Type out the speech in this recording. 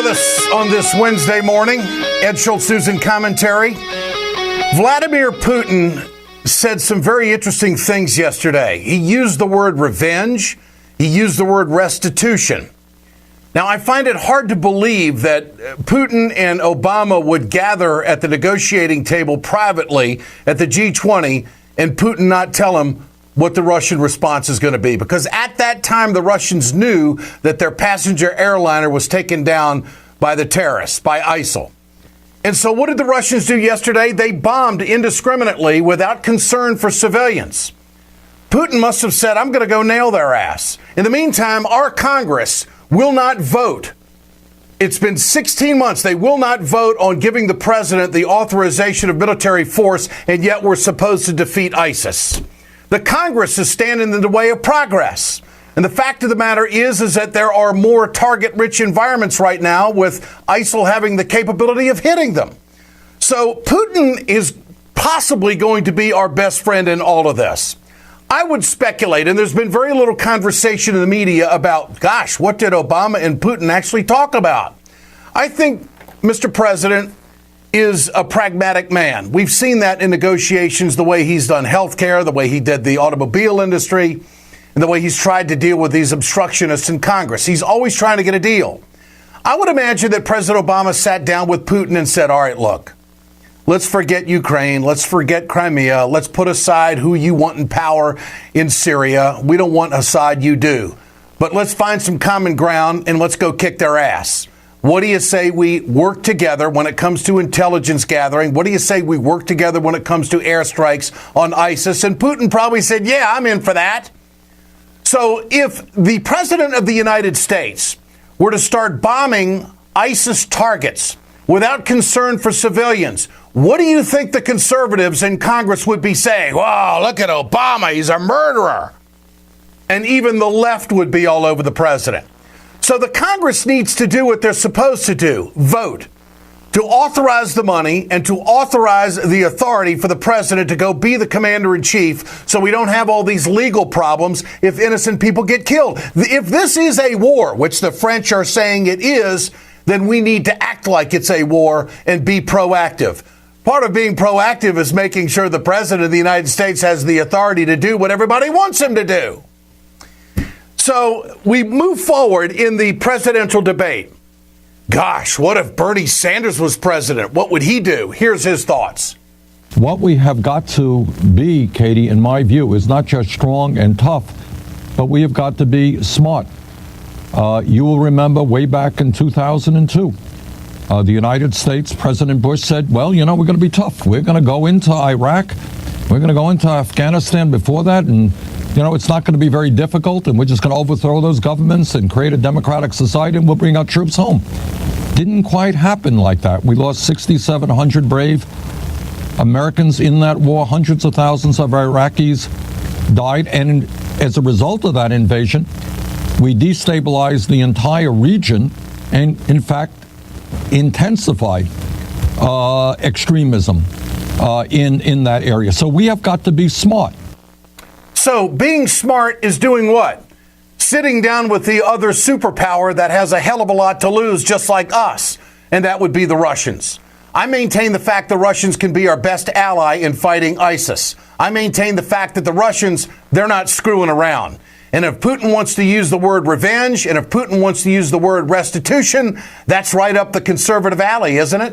with us on this Wednesday morning. Ed Schultz News and Commentary. Vladimir Putin said some very interesting things yesterday. He used the word revenge. He used the word restitution. Now, I find it hard to believe that Putin and Obama would gather at the negotiating table privately at the G20 and Putin not tell him what the Russian response is going to be. Because at that time, the Russians knew that their passenger airliner was taken down by the terrorists, by ISIL. And so what did the Russians do yesterday? They bombed indiscriminately without concern for civilians. Putin must have said, I'm going to go nail their ass. In the meantime, our Congress will not vote. It's been 16 months. They will not vote on giving the president the authorization of military force, and yet we're supposed to defeat ISIS. The Congress is standing in the way of progress. And the fact of the matter is that there are more target-rich environments right now with ISIL having the capability of hitting them. So Putin is possibly going to be our best friend in all of this. I would speculate, and there's been very little conversation in the media about, gosh, what did Obama and Putin actually talk about? I think Mr. President is a pragmatic man. We've seen that in negotiations, the way he's done health care, the way he did the automobile industry, and the way he's tried to deal with these obstructionists in Congress. He's always trying to get a deal. I would imagine that President Obama sat down with Putin and said, all right, look, let's forget Ukraine. Let's forget Crimea. Let's put aside who you want in power in Syria. We don't want Assad, you do. But let's find some common ground and let's go kick their ass. What do you say we work together when it comes to intelligence gathering? What do you say we work together when it comes to airstrikes on ISIS? And Putin probably said, yeah, I'm in for that. So if the president of the United States were to start bombing ISIS targets without concern for civilians, what do you think the conservatives in Congress would be saying? Wow, look at Obama. He's a murderer. And even the left would be all over the president. So the Congress needs to do what they're supposed to do, vote, to authorize the money and to authorize the authority for the president to go be the commander-in-chief so we don't have all these legal problems if innocent people get killed. If this is a war, which the French are saying it is, then we need to act like it's a war and be proactive. Part of being proactive is making sure the president of the United States has the authority to do what everybody wants him to do. So we move forward in the presidential debate. Gosh, what if Bernie Sanders was president? What would he do? Here's his thoughts. What we have got to be, Katie, in my view, is not just strong and tough, but we have got to be smart. You will remember way back in 2002, the United States, President Bush said, well, we're going to be tough. We're going to go into Iraq. We're going to go into Afghanistan before that. And, it's not going to be very difficult. And we're just going to overthrow those governments and create a democratic society. And we'll bring our troops home. Didn't quite happen like that. We lost 6,700 brave Americans in that war. Hundreds of thousands of Iraqis died. And as a result of that invasion, we destabilized the entire region and, in fact, intensified extremism in that area. So we have got to be smart. So being smart is doing what? Sitting down with the other superpower that has a hell of a lot to lose, just like us, and that would be the Russians. I maintain the fact the Russians can be our best ally in fighting ISIS. I maintain the fact that the Russians, they're not screwing around. And if Putin wants to use the word revenge, and if Putin wants to use the word restitution, that's right up the conservative alley, isn't it?